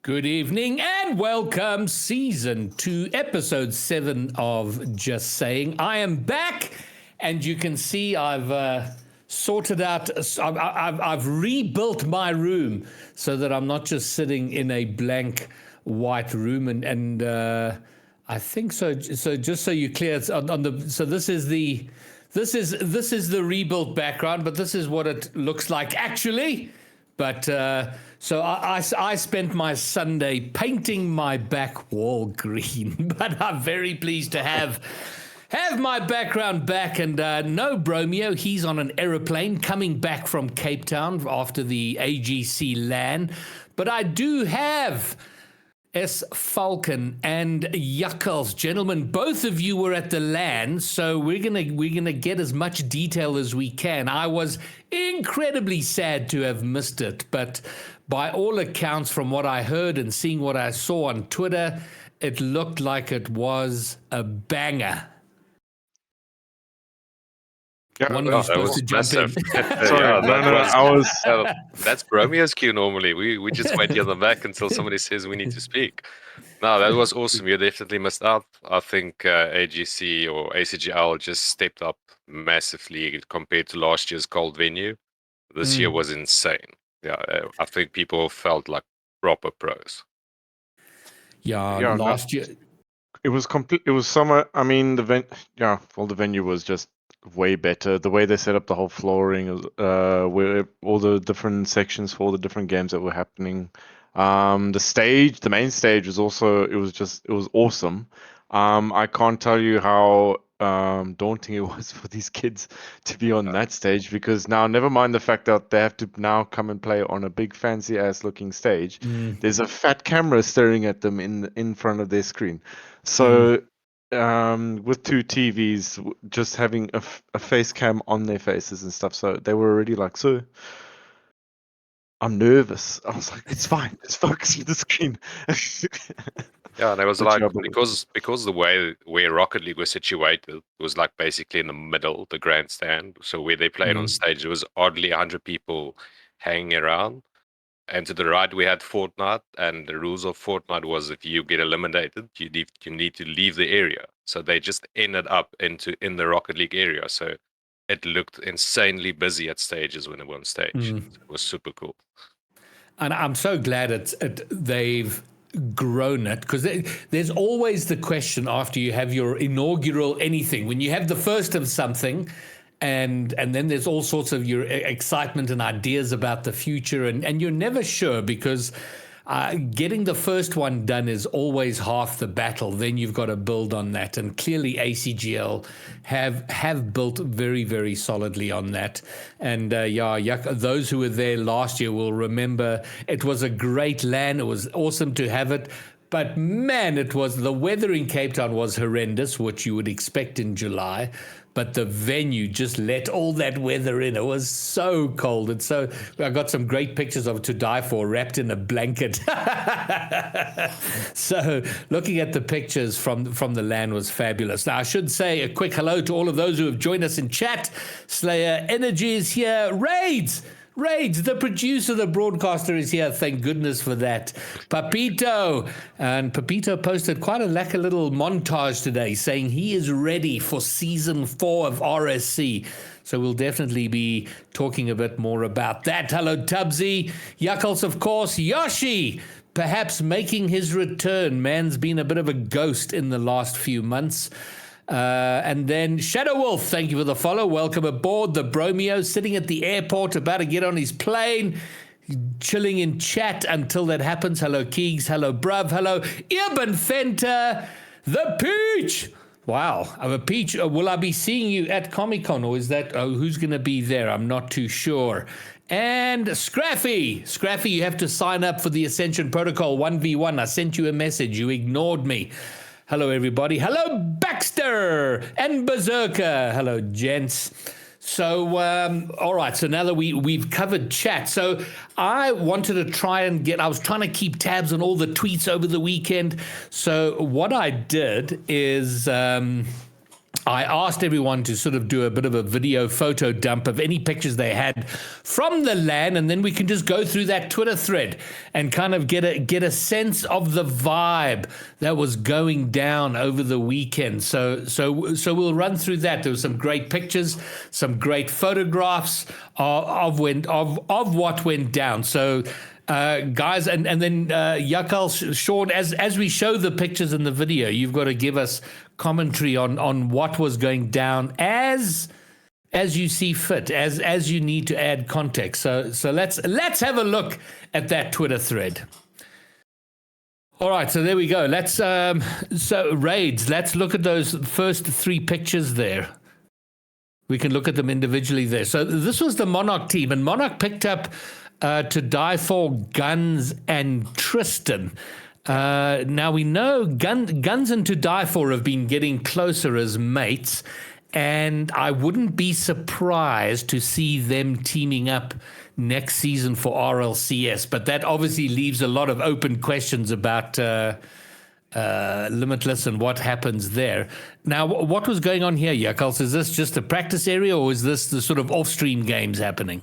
Good evening and welcome, Season 2, Episode 7 of Just Saying. I am back, and you can see I've sorted out, I've rebuilt my room so that I'm not just sitting in a blank white room, and I think so. So just so you're clear, it's on the. So this is the rebuilt background, but this is what it looks like actually. But so I spent my Sunday painting my back wall green, but I'm very pleased to have my background back. And no Bromeo, he's on an aeroplane coming back from Cape Town after the AGC LAN. But I do have S. Falcon and Yuckles. Gentlemen, both of you were at the LAN, so we're gonna get as much detail as we can. I was incredibly sad to have missed it, but by all accounts, from what I heard and seeing what I saw on Twitter, it looked like it was a banger. Yeah, One of you supposed to jump in. Sorry, That's Bromeo's cue normally. We just wait here on the back until somebody says we need to speak. No, that was awesome. You definitely missed out. I think AGC or ACGL just stepped up massively compared to last year's cold venue. This year was insane. Yeah, I think people felt like proper pros. Yeah, last year it was complete. It was summer. I mean, the venue was just way better. The way they set up the whole flooring, where all the different sections for all the different games that were happening. The main stage was also, it was awesome. I can't tell you how daunting it was for these kids to be on that stage, because now, never mind the fact that they have to now come and play on a big fancy ass looking stage. There's a fat camera staring at them in front of their screen. So with two TVs, just having a face cam on their faces and stuff, so they were already like, so I'm nervous. I was like, it's fine, just focus on the screen. Yeah, and it was like, because the way where Rocket League was situated, it was like basically in the middle, the grandstand. So where they played on stage, there was oddly 100 people hanging around. And to the right, we had Fortnite, and the rules of Fortnite was if you get eliminated, you need to leave the area. So they just ended up in the Rocket League area. So it looked insanely busy at stages when they were on stage. It was super cool. And I'm so glad they've grown it, because there's always the question after you have your inaugural anything, when you have the first of something, and then there's all sorts of your excitement and ideas about the future, and you're never sure, because getting the first one done is always half the battle. Then you've got to build on that, and clearly ACGL have built very, very solidly on that. And those who were there last year will remember it was a great LAN. It was awesome to have it. But man, the weather in Cape Town was horrendous, which you would expect in July. But the venue just let all that weather in. It was so cold. And so I got some great pictures of it to die for, wrapped in a blanket. So looking at the pictures from the LAN was fabulous. Now, I should say a quick hello to all of those who have joined us in chat. Slayer Energy is here. Raids, the producer, the broadcaster is here. Thank goodness for that. Papito. And Papito posted quite a little montage today saying he is ready for Season 4 of RSC. So we'll definitely be talking a bit more about that. Hello, Tubbsy. Yuckles, of course. Yoshi, perhaps making his return. Man's been a bit of a ghost in the last few months. And then Shadow Wolf, thank you for the follow. Welcome aboard. The Bromeo sitting at the airport, about to get on his plane, chilling in chat until that happens. Hello, Keegs. Hello, Bruv. Hello, Ibn Fenta. The Peach. Wow. The Peach. Will I be seeing you at Comic-Con, or is that, who's going to be there? I'm not too sure. And Scraffy, you have to sign up for the Ascension Protocol 1v1. I sent you a message. You ignored me. Hello, everybody. Hello, Baxter and Berserker. Hello, gents. So, all right. So now that we've covered chat, so I wanted to I was trying to keep tabs on all the tweets over the weekend. So what I did is I asked everyone to sort of do a bit of a video photo dump of any pictures they had from the LAN, and then we can just go through that Twitter thread and kind of get a sense of the vibe that was going down over the weekend. So we'll run through that. There were some great pictures, some great photographs of what went down. So guys, and then Yakal, Sean, as we show the pictures in the video, you've got to give us commentary on what was going down as you see fit, as you need to add context. So let's have a look at that Twitter thread. All right, so there we go. Let's so Raids. Let's look at those first 3 pictures there. We can look at them individually there. So this was the Monarch team, and Monarch picked up To Die For, Guns, and Tristan. Now we know Guns and To Die For have been getting closer as mates, and I wouldn't be surprised to see them teaming up next season for RLCS. But that obviously leaves a lot of open questions about Limitless and what happens there. Now, what was going on here, Yakals? Is this just a practice area, or is this the sort of off-stream games happening?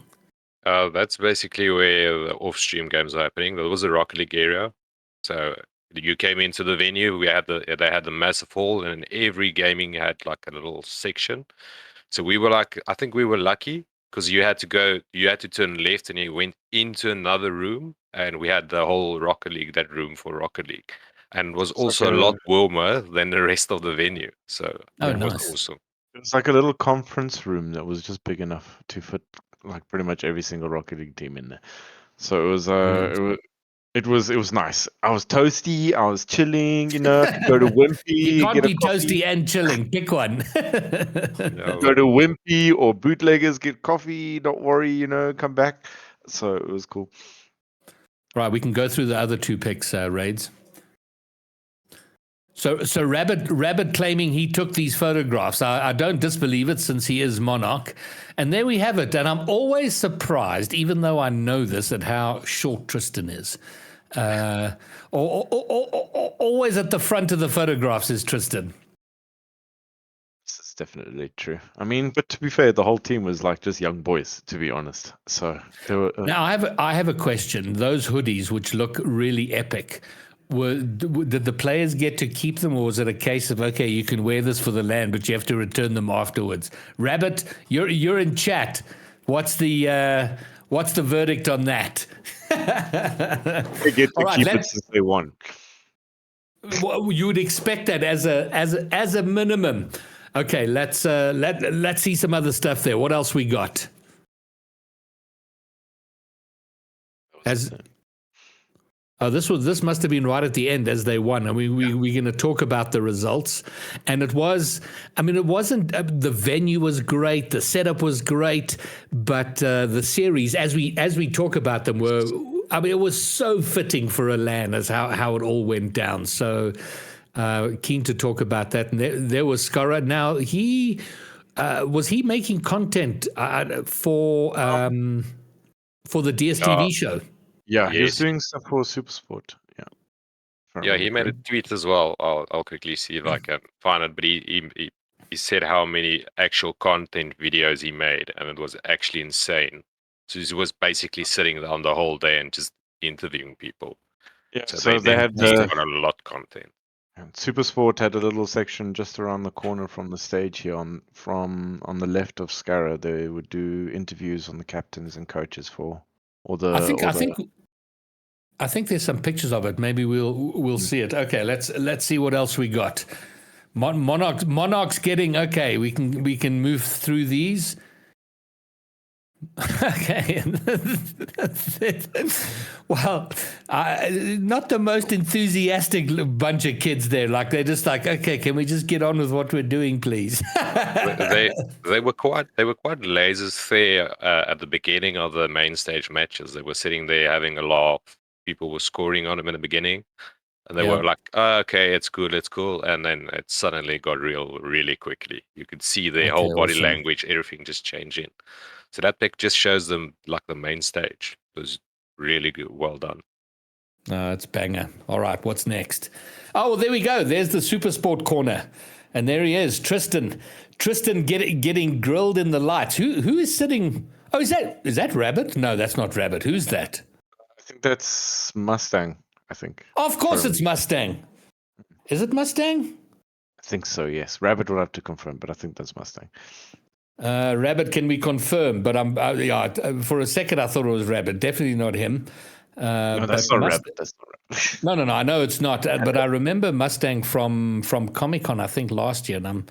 That's basically where the off-stream games are happening. There was a Rocket League area. So you came into the venue. They had the massive hall, and every gaming had like a little section. So we were like, I think we were lucky because you had to turn left, and you went into another room, and we had the whole Rocket League, that room for Rocket League, and it was also a lot warmer than the rest of the venue. So it was awesome. It was like a little conference room that was just big enough to fit like pretty much every single Rocket League team in there. So it was nice. I was toasty. I was chilling. Go to Wimpy. You can't be toasty and chilling. Pick one. Go to Wimpy or Bootleggers. Get coffee. Don't worry. Come back. So it was cool. Right, we can go through the other 2 picks, Raids. So Rabbit claiming he took these photographs. I don't disbelieve it, since he is Monarch. And there we have it. And I'm always surprised, even though I know this, at how short Tristan is. Always at the front of the photographs is Tristan. This is definitely true. I mean, but to be fair, the whole team was like just young boys, to be honest. So they were, Now I have a question. Those hoodies, which look really epic, did the players get to keep them, or was it a case of, okay, you can wear this for the LAN, but you have to return them afterwards? Rabbit, you're in chat. What's the verdict on that? They get to keep it since they won. Well, you would expect that as a minimum. Okay, let's see some other stuff there. What else we got? This must have been right at the end as they won. I mean, we're going to talk about the results, and it wasn't. The venue was great, the setup was great, but the series, as we talk about them, it was so fitting for a LAN as how it all went down. So keen to talk about that. And there was Skora. Now was he making content for the DSTV show? Yeah, he was doing stuff for Supersport. Yeah, he made a tweet as well. I'll quickly see if I can find it. But he said how many actual content videos he made, and it was actually insane. So he was basically sitting down the whole day and just interviewing people. Yeah, so they had got a lot of content. And Supersport had a little section just around the corner from the stage here on the left of Skara. They would do interviews on the captains and coaches for. I think there's some pictures of it. Maybe we'll see it. Okay, let's see what else we got. Monarch's getting okay. We can move through these. Okay. Well, not the most enthusiastic bunch of kids there. Like, they're just like, okay, can we just get on with what we're doing, please? they were quite lasers there at the beginning of the main stage matches. They were sitting there having a laugh. People were scoring on them in the beginning, and they were like, oh, okay, it's cool. And then it suddenly got real really quickly. You could see their whole body language, everything just changing. So that pic just shows them like the main stage. It was really good. Well done. It's banger. All right, what's next? Oh, well, there we go. There's the Supersport corner. And there he is, Tristan. Tristan getting grilled in the lights. Who is sitting? Oh, is that Rabbit? No, that's not Rabbit. Who's that? I think that's Mustang. I think. Of course, it's Mustang. Is it Mustang? I think so. Yes. Rabbit will have to confirm, but I think that's Mustang. Rabbit can be confirmed, but for a second I thought it was Rabbit. Definitely not him. No, that's not Rabbit. That's not Rabbit. No. I know it's not. But I remember Mustang from Comic-Con, I think last year, and I'm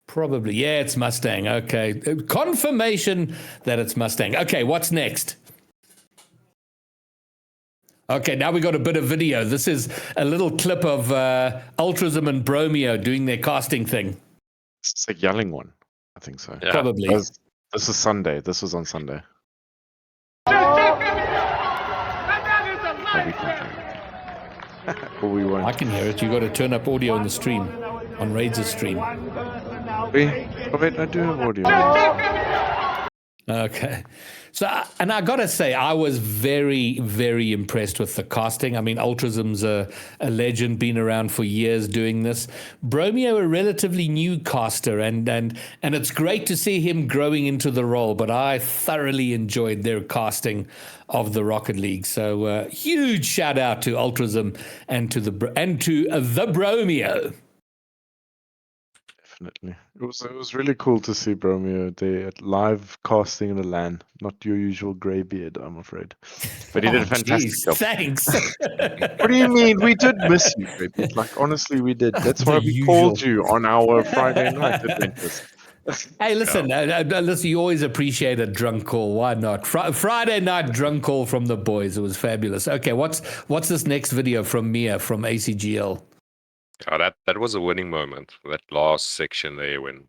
probably it's Mustang. Okay, confirmation that it's Mustang. Okay, what's next? Okay, now we got a bit of video. This is a little clip of Ultrazim and Bromeo doing their casting thing. It's a yelling one. I think so. Yeah. Probably. This is Sunday. This was on Sunday. We won't. I can hear it. You got to turn up audio on the stream, on Raids' stream. Wait, I do have audio. Okay. So, and I got to say, I was very, very impressed with the casting. I mean, Ultrazim's a legend, been around for years doing this. Bromeo, a relatively new caster, and it's great to see him growing into the role, but I thoroughly enjoyed their casting of the Rocket League. So, huge shout out to Ultrazim and to the Bromeo. Definitely. It was really cool to see Bromeo live casting in the LAN. Not your usual greybeard, I'm afraid. But he did a fantastic job. Thanks. What do you mean? We did miss you, greybeard. Like, honestly, we did. That's why we called you on our Friday night adventures. Hey, listen, listen, you always appreciate a drunk call. Why not? Friday night drunk call from the boys. It was fabulous. Okay, what's this next video from Mia from ACGL? Oh, that was a winning moment. That last section there when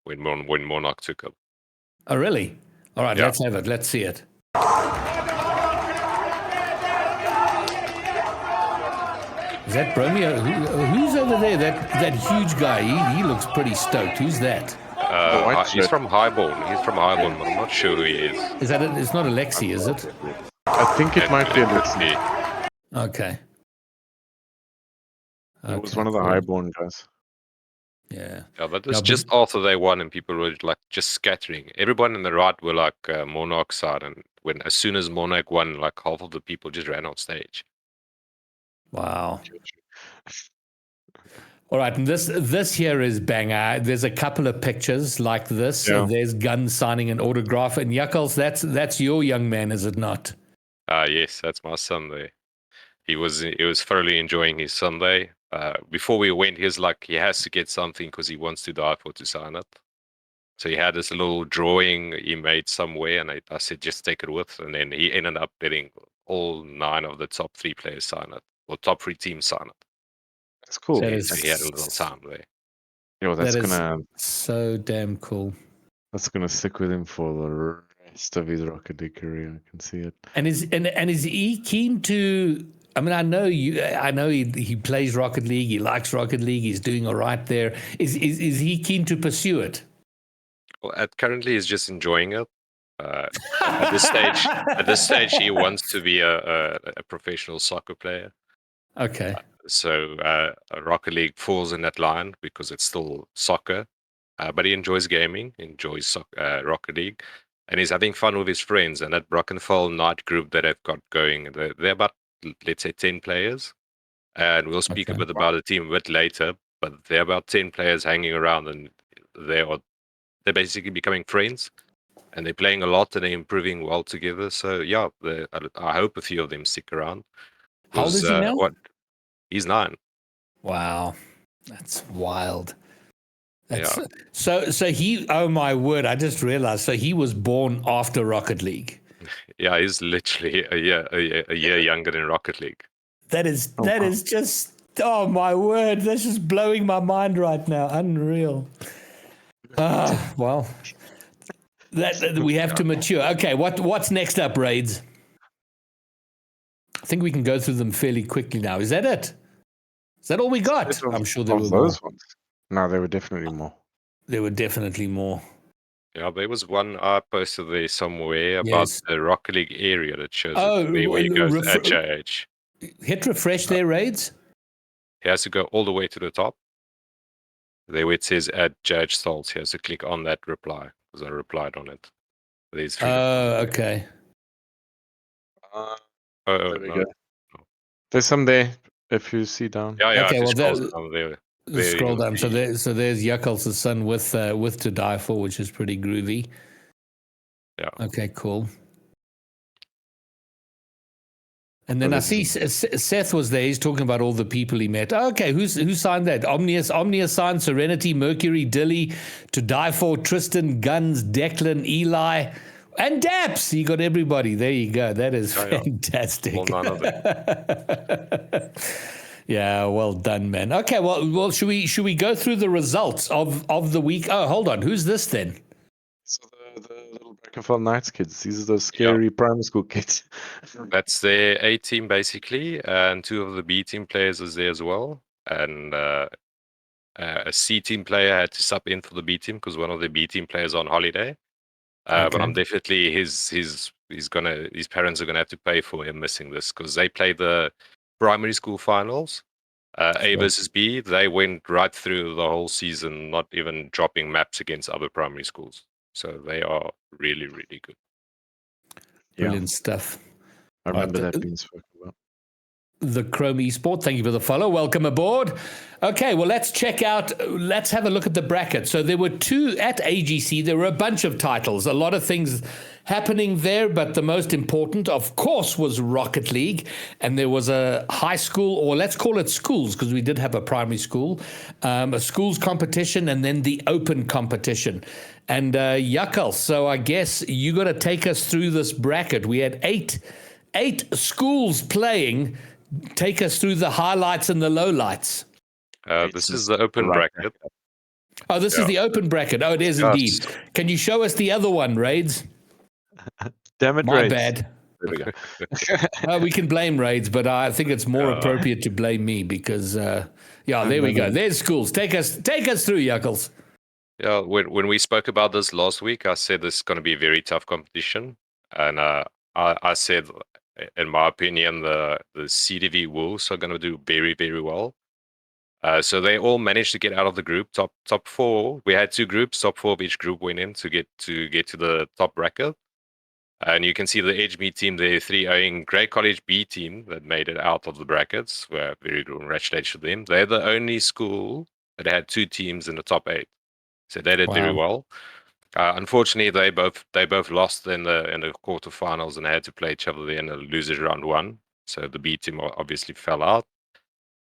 Monarch took up. Oh, really? All right, let's have it. Let's see it. Is that Bromeo? Who's over there? That huge guy. He looks pretty stoked. Who's that? He's from Highborn. He's from Highborn, but I'm not sure who he is. Is that it? It's not Alexi, is it? I think it might be Alexi. Okay. It was one of the Highborn guys. Yeah. Yeah, that was just after they won, and people were like just scattering. Everyone on the right were like Monarch side, and as soon as Monarch won, like half of the people just ran on stage. Wow. All right, and this here is banger. There's a couple of pictures like this. Yeah. There's Gun signing an autograph, and Yuckles, that's your young man, is it not? Yes, that's my son there. He was thoroughly enjoying his Sunday. Before we went, he was like, he has to get something because he wants to die to sign it. So he had this little drawing he made somewhere, and I said, just take it with. And then he ended up letting all 9 of the top 3 players sign it, or top 3 teams sign it. That's cool. So he had a little time there. Yo, that's gonna so damn cool. That's gonna stick with him for the rest of his Rocket League career. I can see it. And is he keen to? I mean, I know he plays Rocket League. He likes Rocket League. He's doing all right there. Is he keen to pursue it? Well, currently he's just enjoying it. At this stage, he wants to be a professional soccer player. Okay. So Rocket League falls in that line because it's still soccer, but he enjoys gaming, enjoys Rocket League, and he's having fun with his friends. And that Brackenfell night group that I've got going, they're about, let's say, 10 players, and we'll speak a bit about the team a bit later. But they're about 10 players hanging around, and they're basically becoming friends, and they're playing a lot, and they're improving well together. So yeah, I hope a few of them stick around. How old is he now? He's 9. Wow, that's wild. Yeah. So he. Oh my word! I just realized. So he was born after Rocket League. Yeah, he's literally a year younger than Rocket League. That is just. Oh my word! That's just blowing my mind right now. Unreal. Well, that we have to mature. Okay, what's next up, Raids? I think we can go through them fairly quickly now. Is that it? Is that all we got? I'm sure there were those more. ones. No, there were definitely more. There were definitely more. Yeah, there was one I posted there somewhere about the Rocket League area that shows where you go to HIH. Hit refresh there, Raids. He has to go all the way to the top. There where it says add Judge Salts here, so click on that reply because I replied on it. There's 3 different. Okay. Oh, There we no. go. There's some there if you see down. Yeah, Okay, if you well, scroll that- down there. Scroll down. So see- there's Yuckel's son with To Die For, which is pretty groovy. Yeah. Okay, cool. And then I see Seth was there. He's talking about all the people he met. Okay, who signed that? Omnia signed Serenity, Mercury, Dilly, To Die For, Tristan, Guns, Declan, Eli, and Daps. He got everybody. There you go. That is fantastic. Well, none of them. Yeah, well done, man. Okay, well, should we go through the results of the week? Oh, hold on. Who's this then? So the little Brackenfell Knights kids. These are the scary primary school kids. That's their A team basically, and 2 of the B team players is there as well, and a C team player had to sub in for the B team because one of the B team players on holiday. But I'm definitely his parents are gonna have to pay for him missing this because they played the primary school finals. A versus B, they went right through the whole season, not even dropping maps against other primary schools. So they are really, really good. Brilliant stuff. I remember that being spoken about. The Chrome Esport, thank you for the follow. Welcome aboard. Okay, well, let's have a look at the bracket. So there were 2 at AGC. There were a bunch of titles, a lot of things happening there, but the most important, of course, was Rocket League. And there was a high school, or let's call it schools, because we did have a primary school, a schools competition, and then the open competition. And Yuckel, so I guess you got to take us through this bracket. We had eight schools playing. Take us through the highlights and the lowlights. This is the open bracket. Oh, this is the open bracket. Oh, it is indeed. Can you show us the other one, Raids? Damn it, My Raids. bad. There we go. We can blame Raids, but I think it's more appropriate to blame me because, there we go. There's schools. Take us through, Yuckles. Yeah, when we spoke about this last week, I said this is going to be a very tough competition, and I said, in my opinion, the CDV Wolves are going to do very, very well. So they all managed to get out of the group top 4. We had 2 groups. Top 4 of each group went in to get to the top bracket. And you can see the Edgemead team, the SSAying Grey College B team that made it out of the brackets. Well, very good, congratulations to them. They're the only school that had 2 teams in the top 8, so they did very well. Unfortunately, they both lost in the quarterfinals and had to play each other in a losers round 1. So the B team obviously fell out.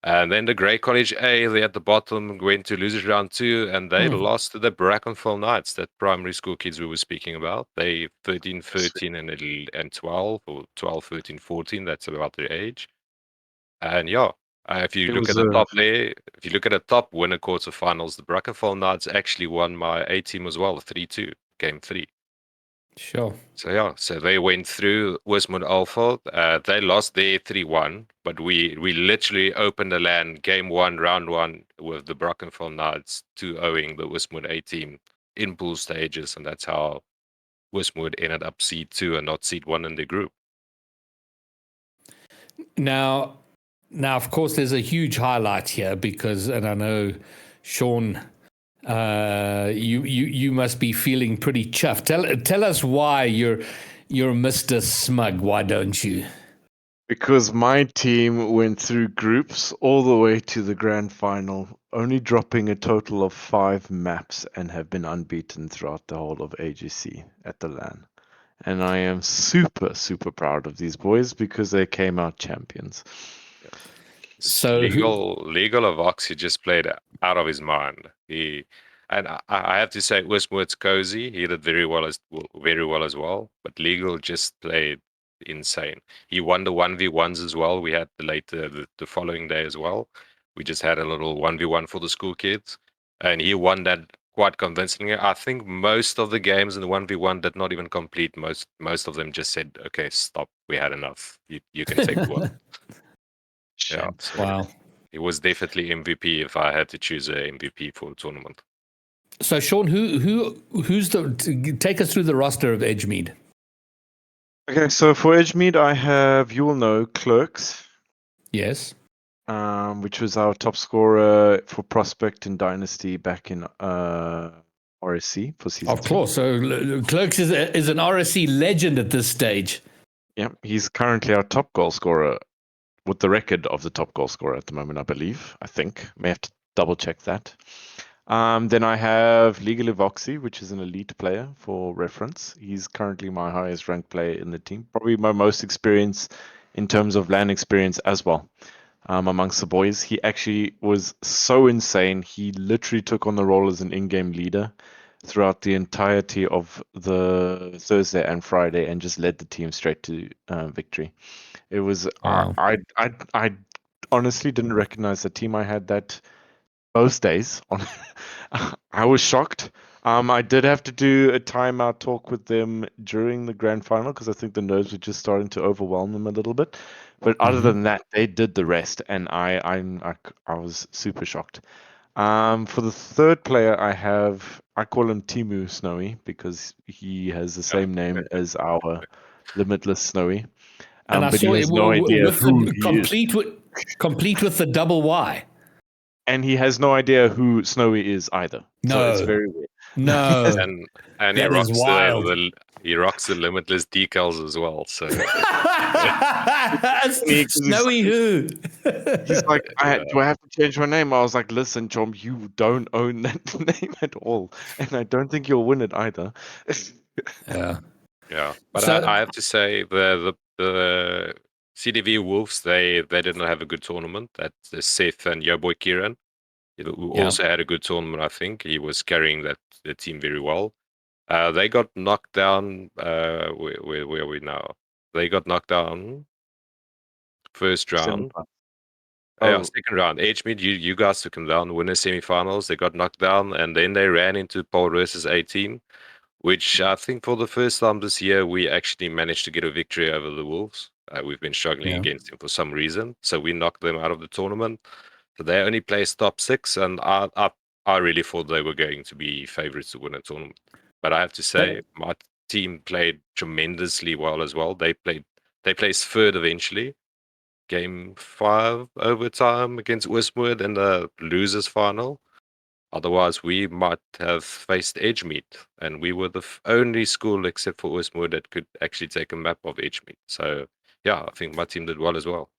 And then the Grey College A, they at the bottom, went to losers round 2, and they lost to the Brackenfell Knights, that primary school kids we were speaking about. They 13, 13, and 12, or 12, 13, 14. That's about their age. And if you look at the top there, if you look at the top winner quarterfinals, the Brackenfell Knights actually won my A team as well, 3-2, game 3. Sure. So they went through Westwood Alpha. They lost their 3-1, but we literally opened the LAN game 1, round 1 with the Brackenfell Knights 2-0ing the Westwood A team in pool stages, and that's how Westwood ended up seed 2 and not seed 1 in the group. Now, of course, there's a huge highlight here because, and I know Sean, you must be feeling pretty chuffed. Tell us why you're Mr. Smug. Why don't you? Because my team went through groups all the way to the grand final, only dropping a total of 5 maps and have been unbeaten throughout the whole of AGC at the LAN. And I am super, super proud of these boys because they came out champions. So Legal of Ox, he just played out of his mind. And I have to say, Westwood's cozy. He did very well as well. But Legal just played insane. He won the 1v1s as well. We had the following day as well. We just had a little 1v1 for the school kids, and he won that quite convincingly. I think most of the games in the 1v1 did not even complete. Most of them just said, "Okay, stop. We had enough. You can take one." Yeah. So wow. He was definitely MVP if I had to choose an MVP for the tournament. So Sean, who's take us through the roster of Edgemead? Okay, so for Edgemead, I have, you will know, Clerks. Yes. which was our top scorer for Prospect in Dynasty back in RSC for season Of course. So Clerks is an RSC legend at this stage. Yeah, he's currently our top goal scorer with the record of the top goal scorer at the moment, I think. May have to double check that. Then I have Legal Voxy, which is an elite player for reference. He's currently my highest ranked player in the team. Probably my most experience in terms of LAN experience as well. Amongst the boys, he actually was so insane. He literally took on the role as an in-game leader throughout the entirety of the Thursday and Friday, and just led the team straight to victory. It was I honestly didn't recognize the team I had that both days. I was shocked. I did have to do a timeout talk with them during the grand final because I think the nerves were just starting to overwhelm them a little bit. But other than that, they did the rest, and I was super shocked. For the third player, I call him Timu Snowy because he has the same name as our Limitless Snowy. And I But he saw has it no idea with who the he is. complete with the double Y. And he has no idea who Snowy is either. No. So it's very weird. No. And he That is rocks wild. he rocks the Limitless decals as well. So Snowy who? He's like, do I have to change my name? I was like, listen, Chom, you don't own that name at all, and I don't think you'll win it either. Yeah. But So, I have to say the CDV Wolves they didn't have a good tournament. That's Seth and your boy Kieran, who also had a good tournament. I think he was carrying the team very well. They got knocked down. Where are we now? They got knocked down first round. Yeah, second round. HMid, you guys took them down, winners semifinals. They got knocked down, and then they ran into Paul versus 18, which I think for the first time this year we actually managed to get a victory over the Wolves. We've been struggling against them for some reason, so we knocked them out of the tournament. So they only placed top 6, and I really thought they were going to be favorites to win a tournament. But I have to say, my team played tremendously well as well. They placed third eventually. Game 5 overtime against Westwood in the losers final. Otherwise, we might have faced Edgemead, and we were the only school except for Westwood that could actually take a map of Edgemead. So, yeah, I think my team did well as well.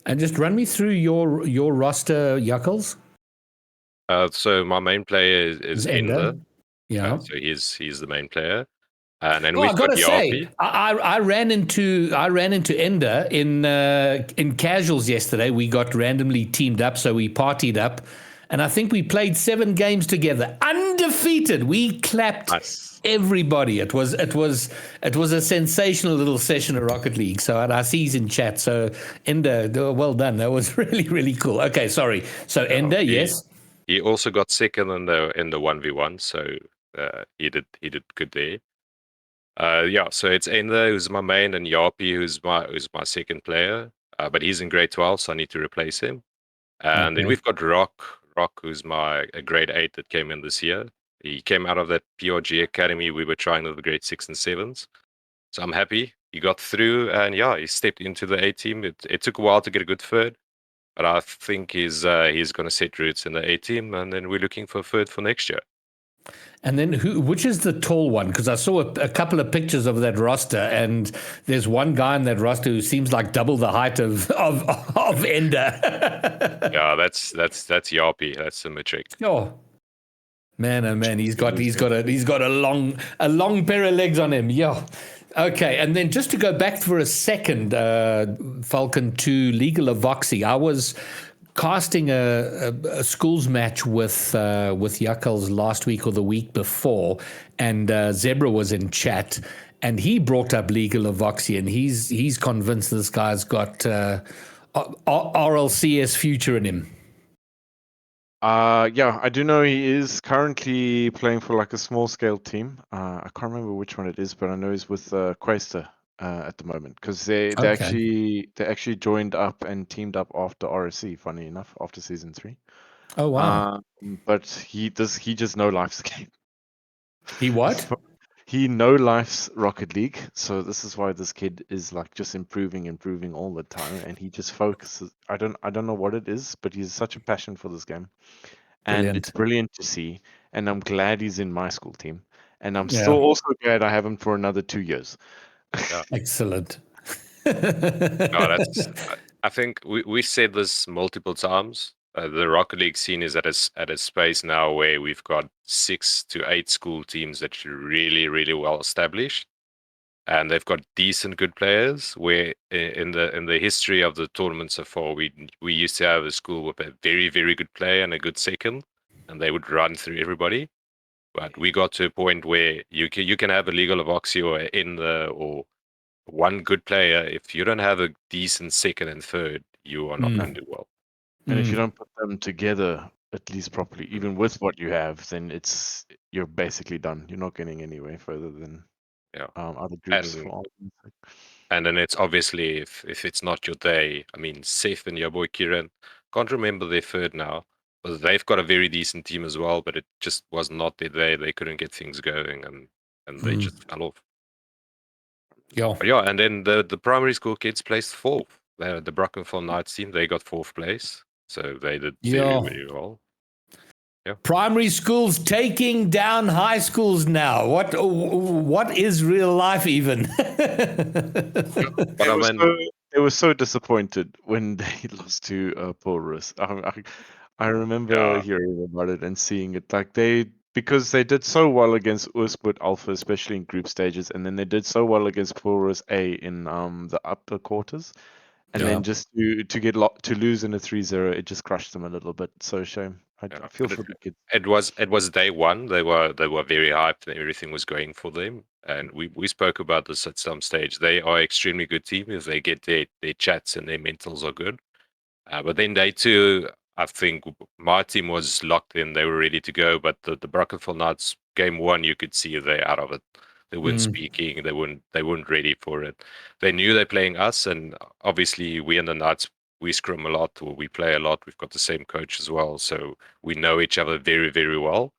And just run me through your roster, Yuckles. So my main player is Ender. Yeah. So he's the main player. And then I gotta say, I ran into Ender in casuals yesterday. We got randomly teamed up, so we partied up, and I think we played 7 games together, undefeated. We clapped everybody. It was a sensational little session of Rocket League. So I see he's in chat. So Ender, well done. That was really, really cool. Okay, sorry. So Ender, yes. He also got second in the 1v1, so he did good there. So it's Ender who's my main, and Yapi who's my second player. But he's in grade 12, so I need to replace him. And then we've got Rock, who's a grade 8 that came in this year. He came out of that PRG academy we were trying with the grade 6 and 7s. So I'm happy he got through, and he stepped into the A team. It took a while to get a good third, but I think he's going to set roots in the A team, and then we're looking for a third for next year. And then which is the tall one? Because I saw a couple of pictures of that roster, and there's one guy in that roster who seems like double the height of Ender. Yeah, that's Yapi. That's the metric. Oh man, he's got a long pair of legs on him. Yeah. Okay, and then just to go back for a second, Falcon, to Legal of Voxy, I was casting a schools match with Yuckles last week or the week before, and Zebra was in chat, and he brought up Legal of Voxy, and he's convinced this guy's got RLCS future in him. I do know he is currently playing for like a small scale team. I can't remember which one it is, but I know he's with Quaster at the moment, because they actually joined up and teamed up after RSC. Funny enough, after season 3. Oh wow! But he just no life's game. He what? he no-lifes Rocket League, so this is why this kid is like just improving all the time, and he just focuses. I don't know what it is, but he's such a passion for this game, and it's brilliant to see. And I'm glad he's in my school team, and I'm still also glad I have him for another 2 years. Yeah. Excellent. No, I think we said this multiple times. The Rocket League scene is at a space now where we've got 6 to 8 school teams that are really, really well established, and they've got decent, good players. Where in the history of the tournament so far, we used to have a school with a very, very good player and a good second, and they would run through everybody. But we got to a point where you can have a Legal of Oxy or one good player. If you don't have a decent second and third, you are not going to do well. And if you don't put them together at least properly, even with what you have, then you're basically done. You're not getting anywhere further than other groups. And then it's obviously if it's not your day. I mean, Seth and your boy Kieran, can't remember their third now, but they've got a very decent team as well. But it just was not their day. They couldn't get things going, and they just fell off. And then the primary school kids placed fourth. The Brackenfell Knights team, they got fourth place, so they did very, very well. Yeah. Primary schools taking down high schools now. What is real life even? They were so disappointed when they lost to Porus. I remember hearing about it and seeing it. Like because they did so well against Oostpoort Alpha, especially in group stages, and then they did so well against Porus A in the upper quarters. And then just to lose in a 3-0, it just crushed them a little bit. So shame. I feel for the kids. It was day one. They were very hyped and everything was going for them. And we spoke about this at some stage. They are extremely good team if they get their chats and their mentals are good. But then day two, I think my team was locked in. They were ready to go. But the Brackenfell Knights game one, you could see they're out of it. They weren't speaking. They weren't ready for it. They knew they're playing us, and obviously we and the Knights, we scrum a lot, or we play a lot. We've got the same coach as well, so we know each other very, very well.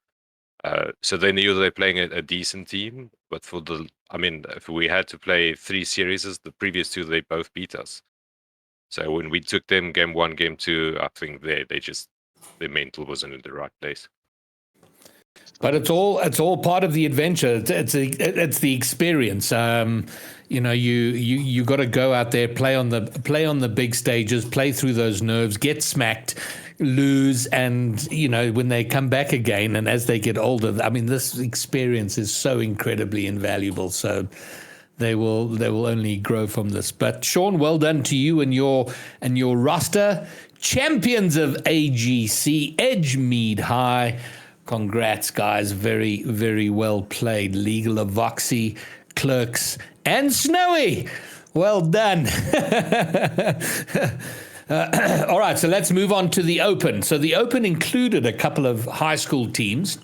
So they knew they're playing a decent team. But if we had to play 3 series, the previous 2 they both beat us. So when we took them game 1, game 2, I think their mental wasn't in the right place. But it's all part of the adventure. It's the experience. You got to go out there, play on the big stages, play through those nerves, get smacked, lose, and when they come back again, and as they get older, I mean, this experience is so incredibly invaluable. So they will only grow from this. But Sean, well done to you and your roster, champions of AGC, Edgemead High. Congrats, guys. Very, very well played. Legal of Voxy, Clerks, and Snowy. Well done. All right, so let's move on to the Open. So the Open included a couple of high school teams.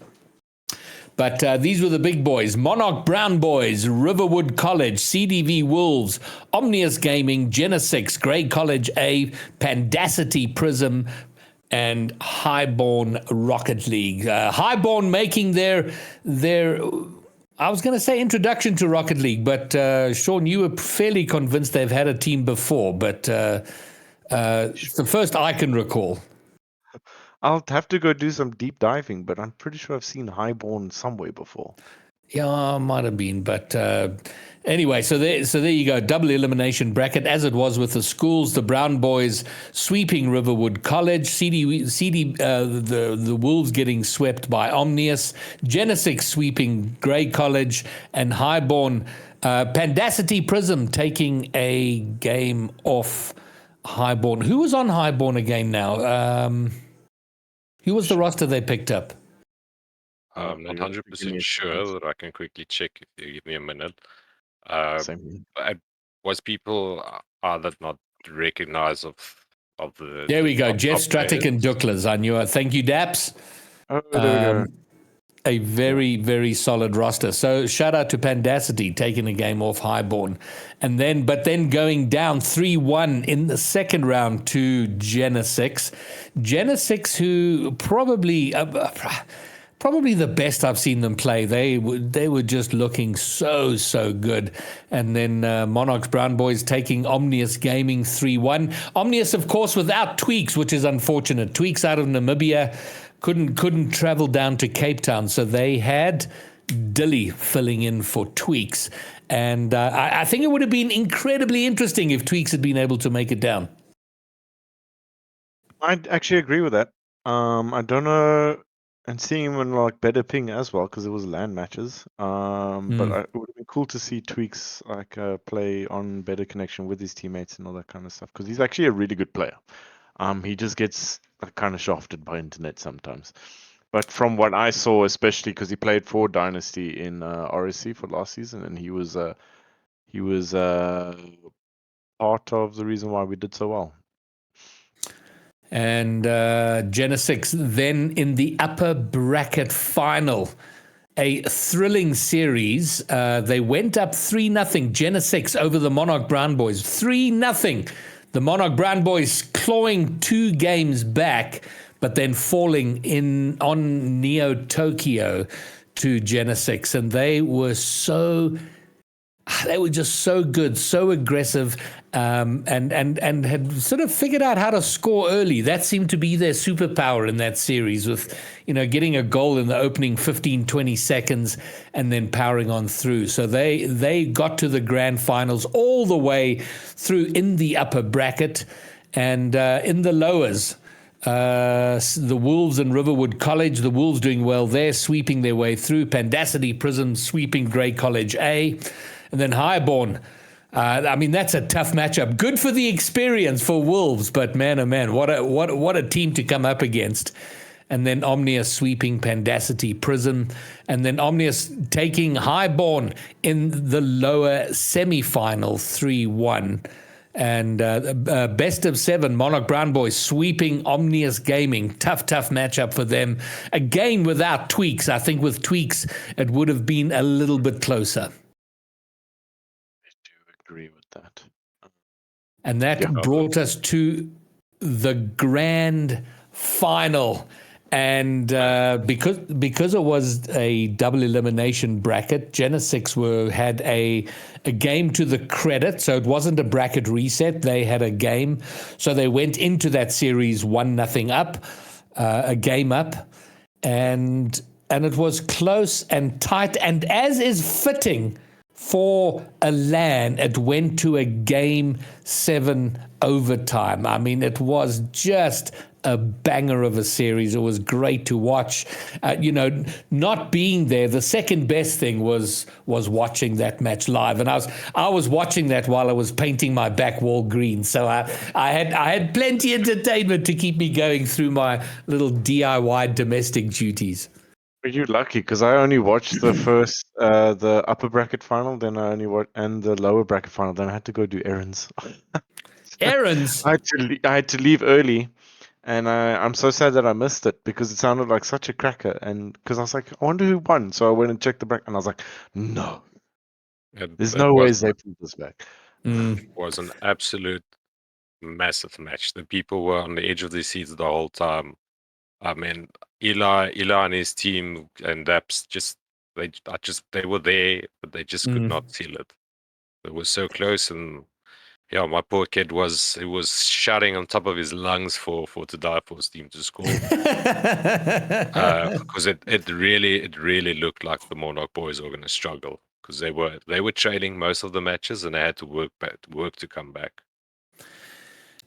But these were the big boys: Monarch Brown Boys, Riverwood College, CDV Wolves, Omnius Gaming, Genesix, Grey College A, Pandacity Prism, and Highborn Rocket League. Highborn making their I was going to say introduction to Rocket League, but Sean, you were fairly convinced they've had a team before, but it's the first I can recall. I'll have to go do some deep diving, but I'm pretty sure I've seen Highborn somewhere before. Yeah, might have been, but anyway, so there you go, double elimination bracket, as it was with the schools. The Brown Boys sweeping Riverwood College, the Wolves getting swept by Omnius, Genesix sweeping Grey College, and Highborn, Pandacity Prism taking a game off Highborn. Who was on Highborn again now? Who was the roster they picked up? I'm not 100% sure, but I can quickly check if you give me a minute. Was people that not recognized of the... There we go, Jeff Stratic and Duklas. I knew it. Thank you, Daps. A very, very solid roster. So shout out to Pandacity taking a game off Highborn. But then going down 3-1 in the second round to Genesix. Genesix, who probably probably the best I've seen them play. They were just looking so good. And then Monarchs Brown Boys taking Omnius Gaming 3-1. Omnius, of course, without Tweaks, which is unfortunate. Tweaks out of Namibia couldn't travel down to Cape Town, so they had Dilly filling in for Tweaks. And I think it would have been incredibly interesting if Tweaks had been able to make it down. I actually agree with that. I don't know, and seeing him in like better ping as well because it was LAN matches. But it would have been cool to see Tweaks like play on better connection with his teammates and all that kind of stuff because he's actually a really good player. He just gets kind of shafted by internet sometimes. But from what I saw, especially because he played for Dynasty in RSC for last season, and he was part of the reason why we did so well. And Genesix then in the upper bracket final, a thrilling series. They went up 3-0, Genesix over the Monarch Brown Boys, 3-0. The Monarch Brown Boys clawing 2 games back, but then falling in on Neo Tokyo to Genesix. And they were just so good, so aggressive, and had sort of figured out how to score early. That seemed to be their superpower in that series, with getting a goal in the opening 15-20 seconds and then powering on through. So they got to the grand finals all the way through in the upper bracket, and in the lowers. The Wolves and Riverwood College, the Wolves doing well there, sweeping their way through. Pandacity Prism sweeping Grey College A. And then Highborn. That's a tough matchup. Good for the experience for Wolves, but man, oh man, what a team to come up against. And then Omnius sweeping Pandacity Prism. And then Omnius taking Highborn in the lower semi-final 3-1. And best of 7, Monarch Brown Boys sweeping Omnius Gaming. Tough matchup for them. Again, without Tweaks. I think with Tweaks, it would have been a little bit closer. Agree with that. And that brought us to the grand final. And because it was a double elimination bracket, Genesix had a game to the credit, so it wasn't a bracket reset. They had a game, so they went into that series 1-0 up, a game up, and it was close and tight. And as is fitting for a LAN, it went to a Game 7 overtime. I mean, it was just a banger of a series. It was great to watch. Not being there, the second best thing was watching that match live. And I was watching that while I was painting my back wall green. So I had plenty of entertainment to keep me going through my little DIY domestic duties. Are you lucky? Because I only watched the first, the upper bracket final, then I only watched, and the lower bracket final. Then I had to go do errands. Errands? I had to leave early, and I'm so sad that I missed it because it sounded like such a cracker. And because I was like, I wonder who won. So I went and checked the bracket, and I was like, no, there's no way they pulled this back. It was an absolute massive match. The people were on the edge of their seats the whole time. I mean, Eli and his team and Daps they were there, but they just could not seal it. It was so close, and my poor kid was shouting on top of his lungs for To Die For's team to score because it really looked like the Monarch boys were going to struggle because they were trailing most of the matches and they had to work to come back.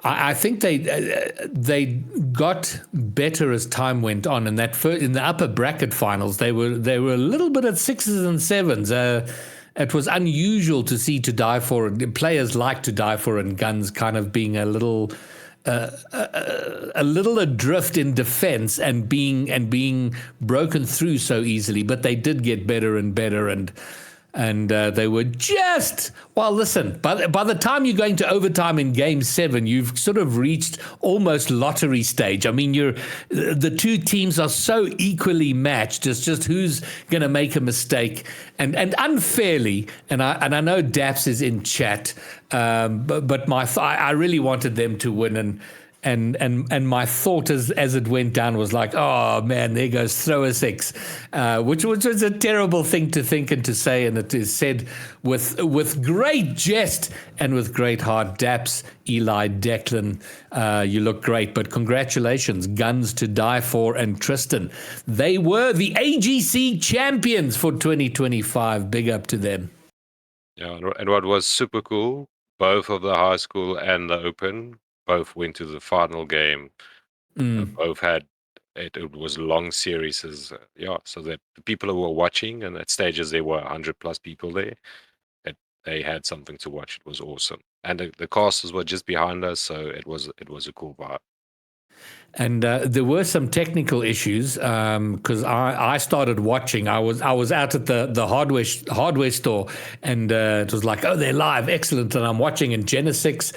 I think they got better as time went on, and in the upper bracket finals they were a little bit at 6s and 7s. It was unusual to see To Die For players like To Die For and Guns kind of being a little adrift in defense and being broken through so easily, but they did get better and better, and they were just, well, listen, by the time you're going to overtime in Game 7, you've sort of reached almost lottery stage. I mean, the two teams are so equally matched. It's just who's going to make a mistake. And unfairly, and I know Daps is in chat, but I really wanted them to win. And my thought as it went down was like, oh man, there goes thrower 6, which was a terrible thing to think and to say, and it is said with great jest and with great hard daps. Eli, Declan, you look great, but congratulations, Guns to Die For and Tristan. They were the AGC champions for 2025. Big up to them. Yeah, and what was super cool, both of the high school and the open both went to the final game. Both had it was long series, so that the people who were watching, and at stages there were 100 plus people there, they had something to watch. It was awesome, and the casters were just behind us, so it was a cool vibe. And there were some technical issues because I started watching. I was out at the hardware store, and it was like, oh, they're live, excellent. And I'm watching, and Genesis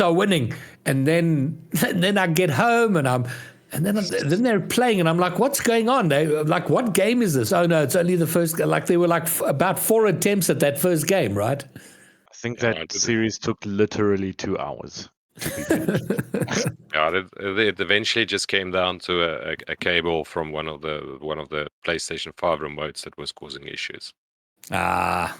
are winning. And then I get home, and then they're playing, and I'm like, what's going on? They like, what game is this? Oh no, it's only the first. Like there were like about 4 attempts at that first game, right? I think that series took literally 2 hours. Yeah, it eventually just came down to a cable from one of the PlayStation 5 remotes that was causing issues. Yeah,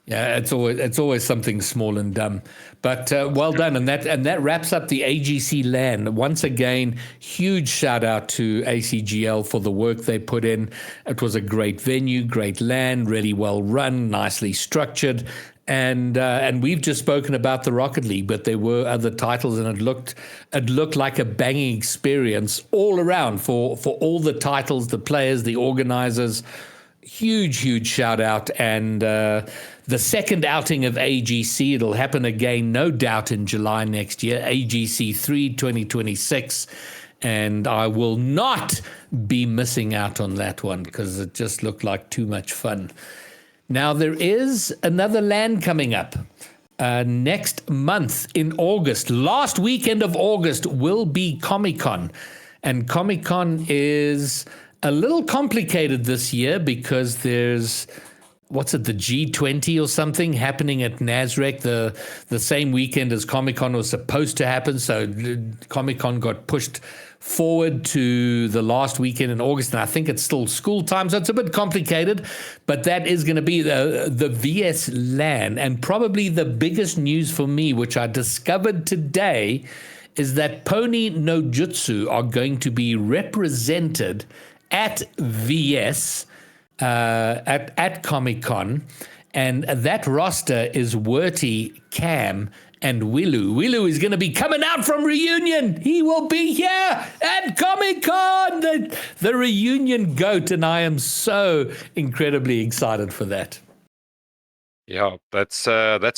it's always something small and dumb, but well done, and that wraps up the AGC LAN. Once again, huge shout out to ACGL for the work they put in. It was a great venue, great LAN, really well run, nicely structured. And we've just spoken about the Rocket League, but there were other titles, and it looked like a banging experience all around for all the titles, the players, the organizers. Huge shout out. And the second outing of AGC, it'll happen again, no doubt, in July next year, AGC 3 2026. And I will not be missing out on that one because it just looked like too much fun. Now, there is another LAN coming up next month in August. Last weekend of August will be Comic-Con. And Comic-Con is a little complicated this year because there's, the G20 or something happening at Nasrec the same weekend as Comic-Con was supposed to happen. So Comic-Con got pushed forward to the last weekend in August, and I think it's still school time, so it's a bit complicated, but that is going to be the VS LAN. And probably the biggest news for me, which I discovered today, is that Pony no Jutsu are going to be represented at VS at Comic-Con, and that roster is Werty, Cam, and Willu. Willu is going to be coming out from reunion. He will be here at Comic-Con, the reunion goat, and I am so incredibly excited for that. Yeah, that's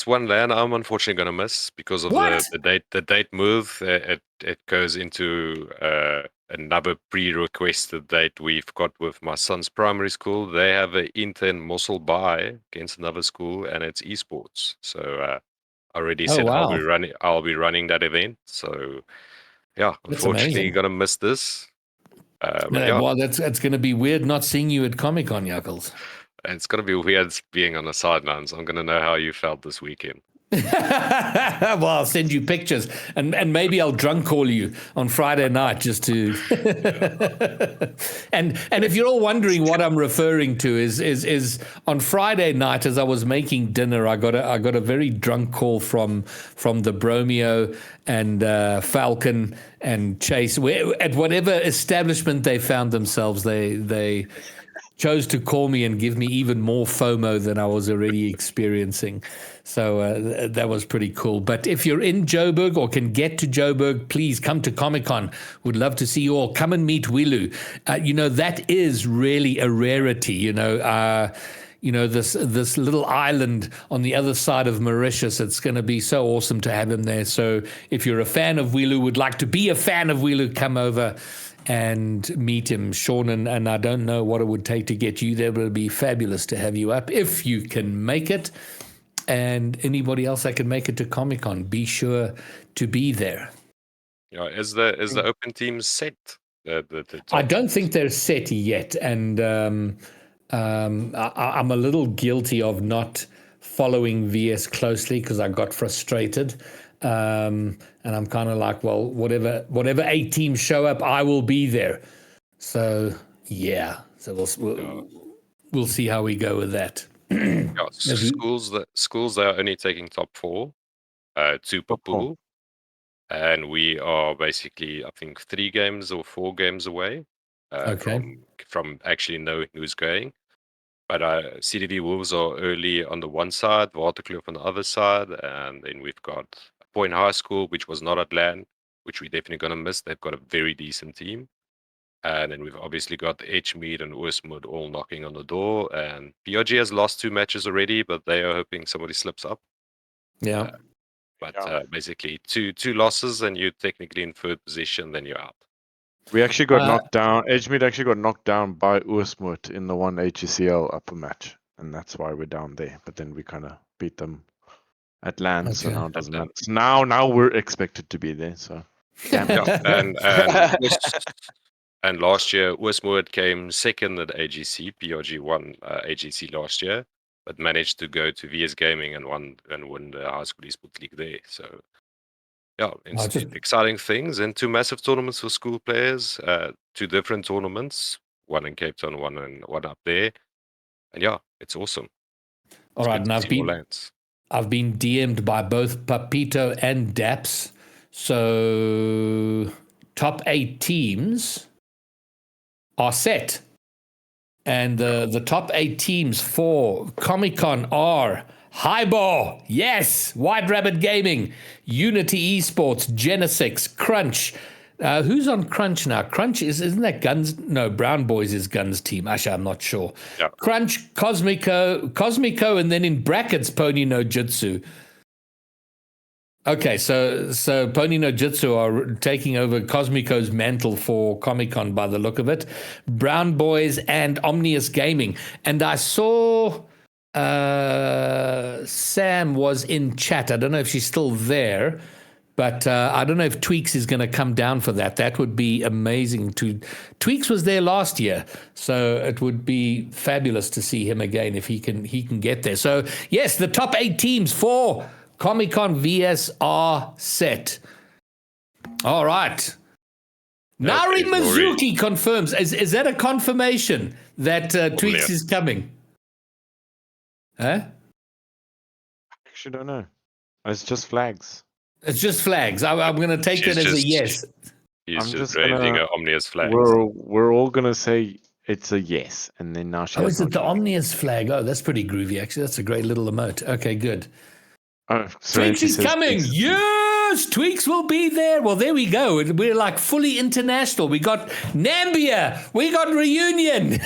one LAN I'm unfortunately going to miss because of the date move. It goes into another pre-requested date we've got with my son's primary school. They have an inter Mossel buy against another school, and it's esports. So I already said wow. I'll be running that event. So yeah, unfortunately going to miss this. Well, it's going to be weird not seeing you at Comic-Con, Yuckles. It's going to be weird being on the sidelines. I'm going to know how you felt this weekend. Well, I'll send you pictures, and maybe I'll drunk call you on Friday night just to. and if you're all wondering what I'm referring to is on Friday night as I was making dinner, I got a very drunk call from the Bromeo and Falcon and Chase, at whatever establishment they found themselves. They chose to call me and give me even more FOMO than I was already experiencing. So that was pretty cool. But if you're in Joburg or can get to Joburg, please come to Comic-Con. Would love to see you all. Come and meet Willu. That is really a rarity, this little island on the other side of Mauritius. It's going to be so awesome to have him there. So if you're a fan of Willu, would like to be a fan of Willu, come over and meet him, Sean, and I don't know what it would take to get you there, but it'd be fabulous to have you up if you can make it. And anybody else that can make it to Comic-Con, be sure to be there. Yeah, is the open team set? I don't think they're set yet, and I'm a little guilty of not following VS closely because I got frustrated. And I'm kind of like, well, whatever 8 teams show up, I will be there. So yeah, so we'll see how we go with that. Schools that are only taking top 4, 2 per pool, and we are basically, I think, 3 games or 4 games away from actually knowing who's going. But CDV Wolves are early on the one side, Waterkloof on the other side, and then we've got Point High School, which was not at LAN, which we're definitely going to miss. They've got a very decent team. And then we've obviously got the Edgemead and Oostmoed all knocking on the door. And PRG has lost 2 matches already, but they are hoping somebody slips up. Yeah. Basically, two losses, and you're technically in third position, then you're out. We actually got knocked down. Edgemead actually got knocked down by Oostmoed in the one ACGL upper match, and that's why we're down there. But then we kind of beat them at LAN, so now it doesn't matter. So now we're expected to be there. So and last year Oostmoed came second at AGC. PRG won AGC last year, but managed to go to VS Gaming and win the high school esports league there. So yeah, exciting things, and 2 massive tournaments for school players. 2 different tournaments, one in Cape Town, one up there, and yeah, it's awesome. All right, and I've been DM'd by both Papito and Daps. So top 8 teams are set, and the top 8 teams for Comic-Con are Highball, yes, White Rabbit Gaming, Unity Esports, Genesix, Crunch. Who's on Crunch now? Crunch isn't that Guns? No, Brown Boys is Guns team. Actually, I'm not sure. Yeah. Crunch, Cosmico, and then in brackets Pony no Jutsu. Okay, so Pony no Jutsu are taking over Cosmico's mantle for Comic-Con by the look of it. Brown Boys and Omnius Gaming, and I saw Sam was in chat. I don't know if she's still there, but I don't know if Tweaks is going to come down for that. That would be amazing. Tweaks was there last year, so it would be fabulous to see him again if he can get there. So yes, the top 8 teams for Comic-Con VS are set. All right. Nari Mizuki confirms. Is that a confirmation that Tweaks is coming? Huh? I actually don't know. It's just flags. It's just flags. I'm going to take that as a yes. He's just raising an Omnius flag. We're all going to say it's a yes, and then now she. Oh, is it the Omnius flag? Oh, that's pretty groovy. Actually, that's a great little emote. Okay, good. Oh, Tweaks is coming. Yes, Tweaks will be there. Well, there we go. We're like fully international. We got Nambia. We got Reunion.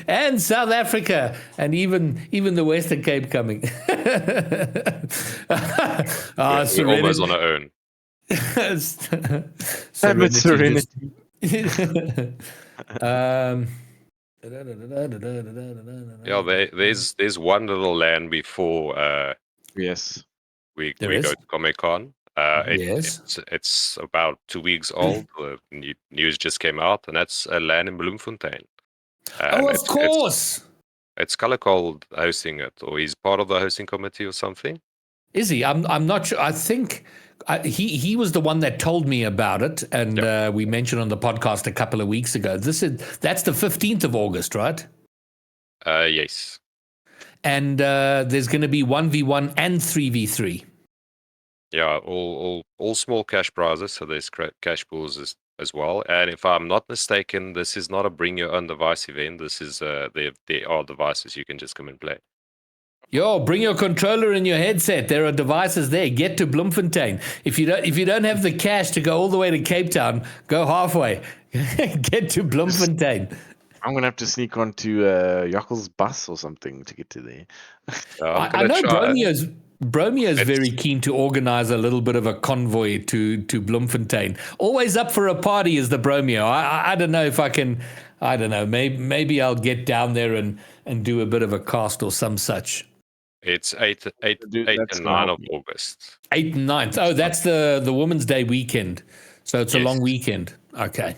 And South Africa. And even the Western Cape coming. We're almost on our own. Serenity. Yeah, there's one little LAN before yes. We go to Comic-Con. Yes. It's about 2 weeks old. The news just came out, and that's a LAN in Bloemfontein. Of course. It's Color Cold hosting it, or he's part of the hosting committee or something. Is he? I'm not sure. I think he was the one that told me about it, and we mentioned on the podcast a couple of weeks ago. That's the 15th of August, right? Yes. And there's going to be 1v1 and 3v3. Yeah, all small cash prizes, so there's cash pools as well. And if I'm not mistaken, this is not a bring your own device event. This is there are devices you can just come and play. Yo, bring your controller and your headset. There are devices there. Get to Bloemfontein. If you don't have the cash to go all the way to Cape Town, go halfway. Get to Bloemfontein. I'm going to have to sneak onto Jockel's bus or something to get to there. I know Bromeo is very keen to organize a little bit of a convoy to Bloemfontein. Always up for a party is the Bromeo. I don't know if I can. I don't know. Maybe I'll get down there and do a bit of a cast or some such. It's 8 and 9 of August. 8 and 9. Oh, that's the Women's Day weekend. So it's a long weekend. Okay.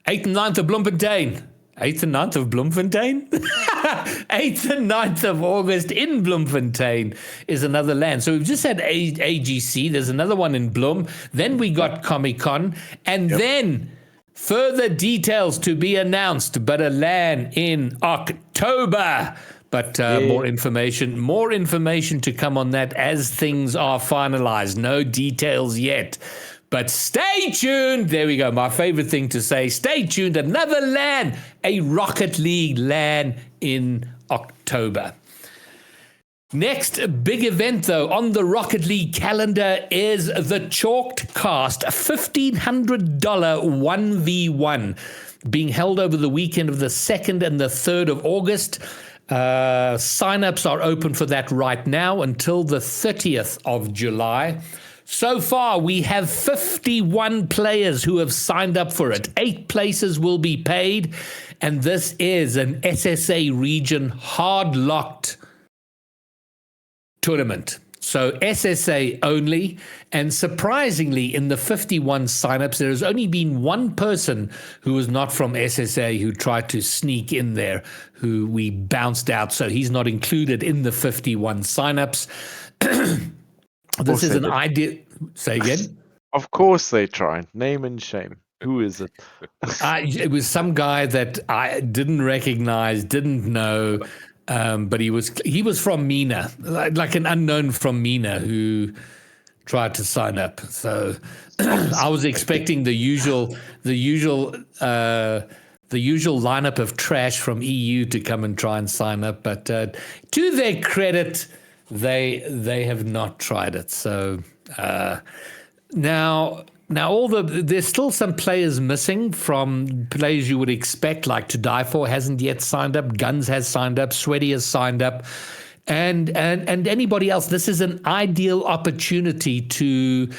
8th and 9th of Bloemfontein. 8th and 9th of Bloemfontein? 8th and 9th of August in Bloemfontein is another LAN. So we've just had AGC. There's another one in Bloem. Then we got Comic-Con. And then further details to be announced, but a LAN in October. But more information to come on that as things are finalized. No details yet. But stay tuned. There we go. My favorite thing to say. Stay tuned. Another LAN, a Rocket League LAN in October. Next big event, though, on the Rocket League calendar is the Chalked Cast $1,500 1v1 being held over the weekend of the 2nd and the 3rd of August. Sign-ups are open for that right now until the 30th of July. So far, we have 51 players who have signed up for it. 8 places will be paid, and this is an SSA region hard-locked tournament. So SSA only, and surprisingly, in the 51 signups, there has only been one person who was not from SSA who tried to sneak in there, who we bounced out. So he's not included in the 51 signups. This is an idea. Say again. Of course they try. Name and shame. Who is it? It was some guy that I didn't recognize, didn't know, but he was from MENA, like an unknown from MENA who tried to sign up. So I was expecting the usual lineup of trash from EU to come and try and sign up, but to their credit, they have not tried it. So now there's still some players missing from players you would expect, like To Die For hasn't yet signed up, Guns has signed up, Sweaty has signed up, and anybody else. This is an ideal opportunity to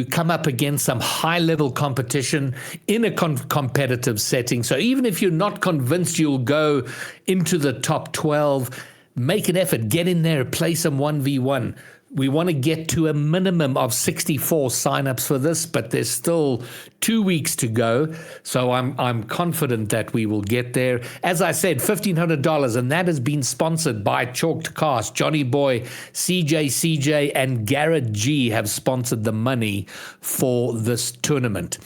come up against some high-level competition in a competitive setting. So even if you're not convinced you'll go into the top 12, make an effort, get in there, play some 1v1. We want to get to a minimum of 64 signups for this, but there's still 2 weeks to go. So I'm confident that we will get there. As I said, $1,500, and that has been sponsored by Chalked Cast. Johnny Boy, CJ, and Garrett G have sponsored the money for this tournament.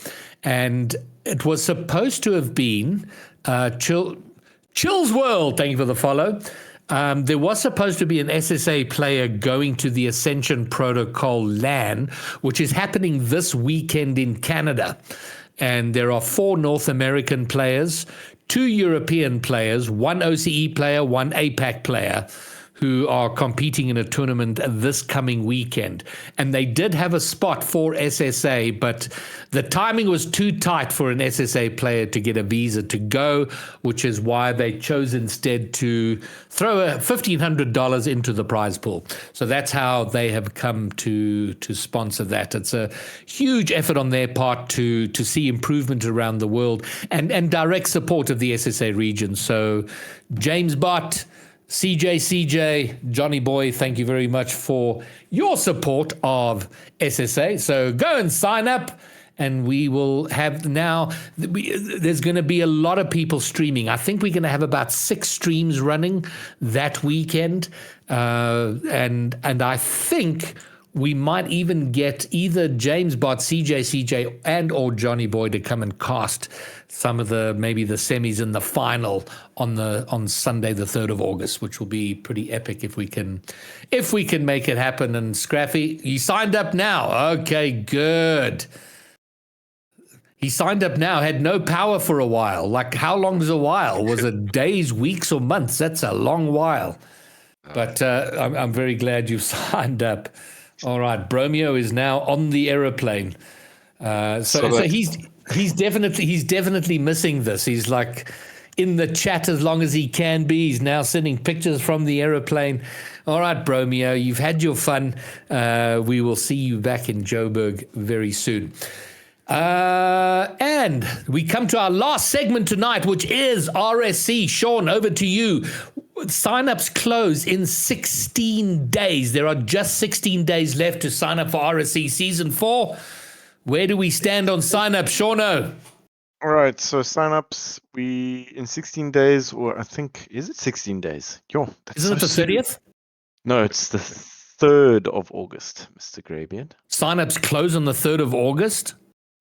And it was supposed to have been Chill's World. Thank you for the follow. There was supposed to be an SSA player going to the Ascension Protocol LAN, which is happening this weekend in Canada. And there are 4 North American players, 2 European players, 1 OCE player, 1 APAC player, who are competing in a tournament this coming weekend. And they did have a spot for SSA, but the timing was too tight for an SSA player to get a visa to go, which is why they chose instead to throw $1,500 into the prize pool. So that's how they have come to sponsor that. It's a huge effort on their part to see improvement around the world and direct support of the SSA region. So James Bott, CJ, Johnny Boy, thank you very much for your support of SSA. So go and sign up, and we will have there's going to be a lot of people streaming. I think we're going to have about 6 streams running that weekend, and I think we might even get either James Bott, CJ, and or Johnny Boy to come and cast some of maybe the semis and the final on Sunday, the 3rd of August, which will be pretty epic if we can make it happen. And Scraffy, he signed up now. Okay, good. He signed up now, had no power for a while. Like, how long is a while? Was it days, weeks, or months? That's a long while. But I'm very glad you signed up. All right, Bromeo is now on the aeroplane. So he's definitely missing this. He's like in the chat as long as he can be. He's now sending pictures from the aeroplane. All right, Bromeo, you've had your fun. We will see you back in Joburg very soon. And we come to our last segment tonight, which is RSC. Sean, over to you. Sign-ups close in 16 days. There are just 16 days left to sign up for RSC Season 4. Where do we stand on sign-up, Shauno? All right, so signups, in 16 days, or I think, is it 16 days? Yo, that's Isn't it the soon. 30th? No, it's the 3rd of August, Mr. Greybeard. Signups close on the 3rd of August?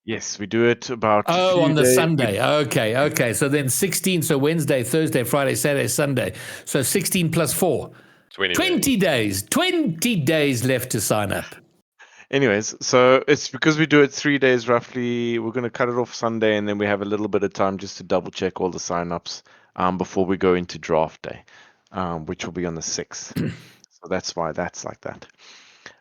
Yes, we do it about Oh, a few on the days. Sunday. Okay. So then 16, so Wednesday, Thursday, Friday, Saturday, Sunday. So 16 plus 4. 20 days. 20 days left to sign up. Anyways, so it's because we do it 3 days roughly. We're going to cut it off Sunday, and then we have a little bit of time just to double check all the signups before we go into draft day, which will be on the 6th. So that's why that's like that.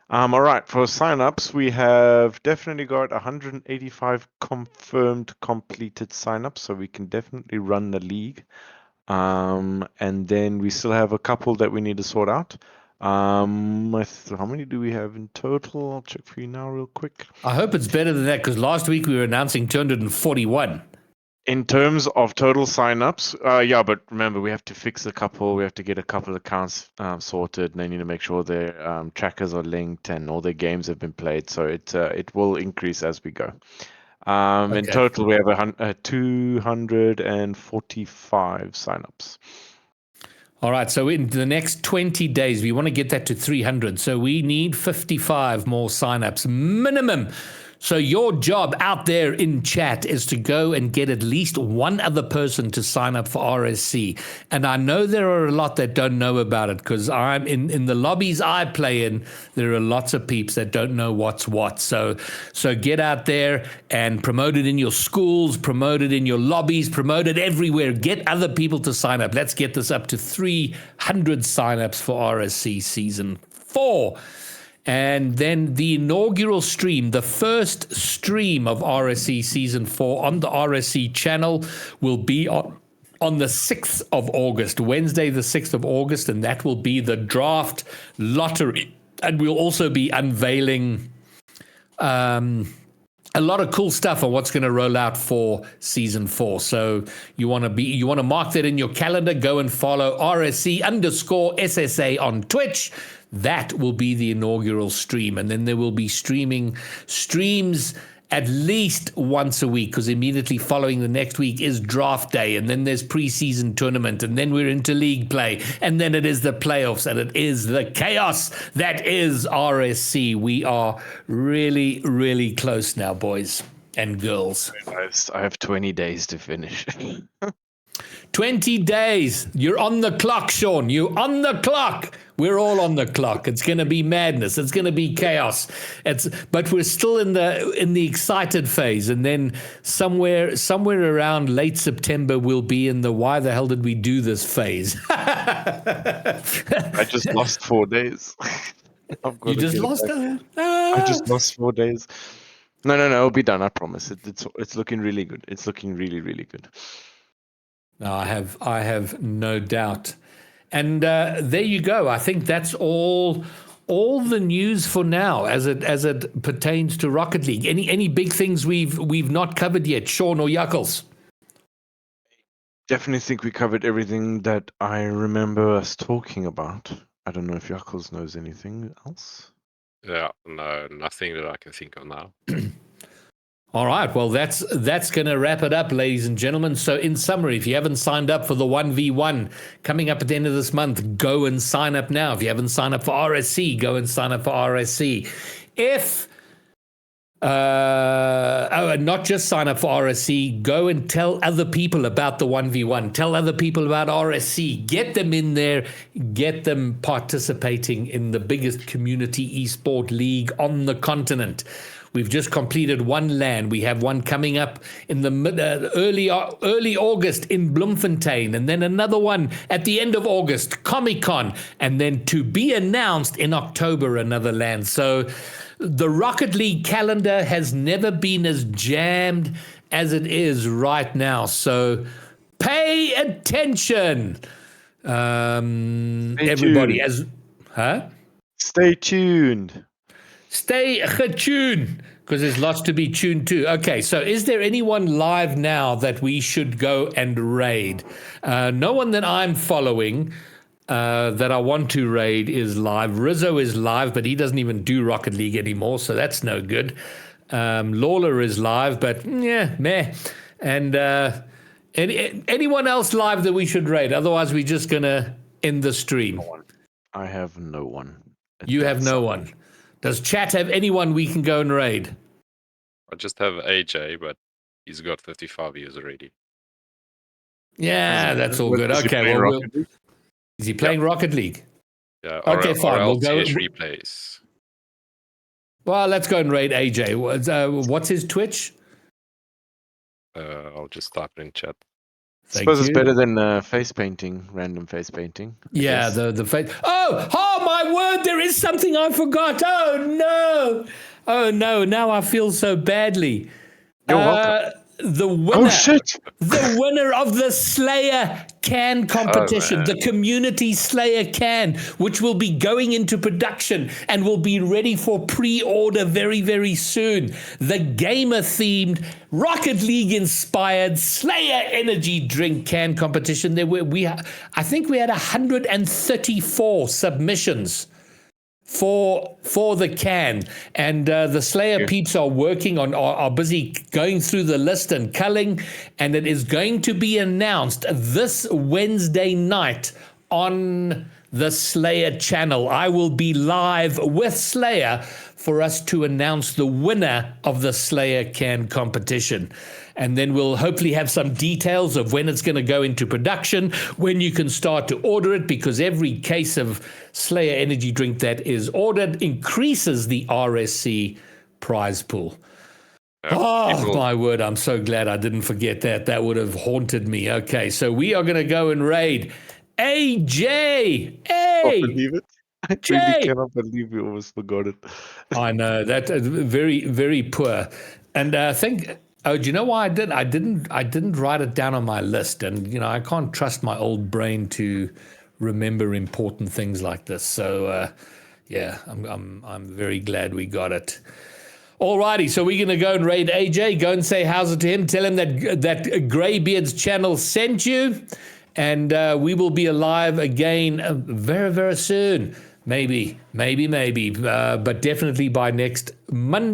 All right, for signups, we have definitely got 185 confirmed completed signups, so we can definitely run the league. And then we still have a couple that we need to sort out. How many do we have in total? I'll check for you now real quick. I hope it's better than that, because last week we were announcing 241. In terms of total signups, yeah, but remember, we have to fix a couple. We have to get a couple of accounts sorted, and they need to make sure their trackers are linked and all their games have been played. So it will increase as we go. In total, we have 245 signups. All right, so in the next 20 days, we want to get that to 300. So we need 55 more signups minimum. So your job out there in chat is to go and get at least one other person to sign up for RSC. And I know there are a lot that don't know about it, because I'm in the lobbies I play in, there are lots of peeps that don't know what's what. So get out there and promote it in your schools, promote it in your lobbies, promote it everywhere. Get other people to sign up. Let's get this up to 300 signups for RSC Season 4. And then the inaugural stream, the first stream of RSC Season 4 on the RSC channel, will be on the 6th of August, Wednesday the 6th of August, and that will be the draft lottery. And we'll also be unveiling a lot of cool stuff on what's going to roll out for Season 4. So you want to mark that in your calendar. Go and follow RSC_SSA on Twitch. That will be the inaugural stream. And then there will be streams at least once a week, because immediately following the next week is draft day, and then there's preseason tournament, and then we're into league play, and then it is the playoffs, and it is the chaos that is RSC. We are really, really close now, boys and girls. I have 20 days to finish. 20 days. You're on the clock, Sean. You're on the clock. We're all on the clock. It's going to be madness. It's going to be chaos. But we're still in the excited phase, and then somewhere around late September we'll be in the why the hell did we do this phase. I just lost 4 days. You just lost it? I just lost 4 days. No, it'll be done. I promise. It's looking really good. It's looking really, really good. No, I have no doubt. And there you go. I think that's all the news for now as it pertains to Rocket League. Any big things we've not covered yet, Sean or Yuckles? Definitely think we covered everything that I remember us talking about. I don't know if Yuckles knows anything else. Yeah, no, nothing that I can think of now. All right, well, that's going to wrap it up, ladies and gentlemen. So in summary, if you haven't signed up for the 1v1 coming up at the end of this month, go and sign up now. If you haven't signed up for RSC, go and sign up for RSC. And not just sign up for RSC, go and tell other people about the 1v1. Tell other people about RSC. Get them in there. Get them participating in the biggest community esport league on the continent. We've just completed one LAN. We have one coming up in the early August in Bloemfontein, and then another one at the end of August, Comic-Con, and then to be announced in October, another LAN. So the Rocket League calendar has never been as jammed as it is right now. So pay attention, everybody. Stay tuned. Stay tuned, because there's lots to be tuned to. Okay, so is there anyone live now that we should go and raid? No one that I'm following that I want to raid is live. Rizzo is live, but he doesn't even do Rocket League anymore, so that's no good. Lawler is live, but yeah, meh. And anyone else live that we should raid? Otherwise, we're just going to end the stream. I have no one. You have no one. Does chat have anyone we can go and raid? I just have AJ, but he's got 55 years already. Yeah, that's all good. Okay, well, is he playing Rocket League? Yeah. Okay, fine. We'll go. Replays. Well, let's go and raid AJ. What's his Twitch? I'll just type it in chat. I suppose it's better than face painting, random face painting. Yeah, the face. Oh my word! There is something I forgot. Oh no! Now I feel so badly. You're welcome. The winner. Oh shit! The winner of the Slayer can competition, the community Slayer can, which will be going into production and will be ready for pre-order very, very soon. The gamer-themed, Rocket League-inspired Slayer energy drink can competition. I think we had 134 submissions for the can, and the Slayer peeps are working on are busy going through the list and culling, and it is going to be announced this Wednesday night on the Slayer channel. I will be live with Slayer for us to announce the winner of the Slayer can competition. And then we'll hopefully have some details of when it's going to go into production, when you can start to order it, because every case of Slayer energy drink that is ordered increases the RSC prize pool. My word, I'm so glad I didn't forget that. That would have haunted me. Okay, so we are going to go and raid AJ. I believe it. I really cannot believe we almost forgot it. I know, that is very, very poor. And I think... Oh, do you know why I did? I didn't write it down on my list, and I can't trust my old brain to remember important things like this. So, I'm very glad we got it. Alrighty, so we're gonna go and raid AJ. Go and say how's it to him. Tell him that Greybeard's channel sent you, and we will be alive again very, very soon. Maybe, but definitely by next Monday.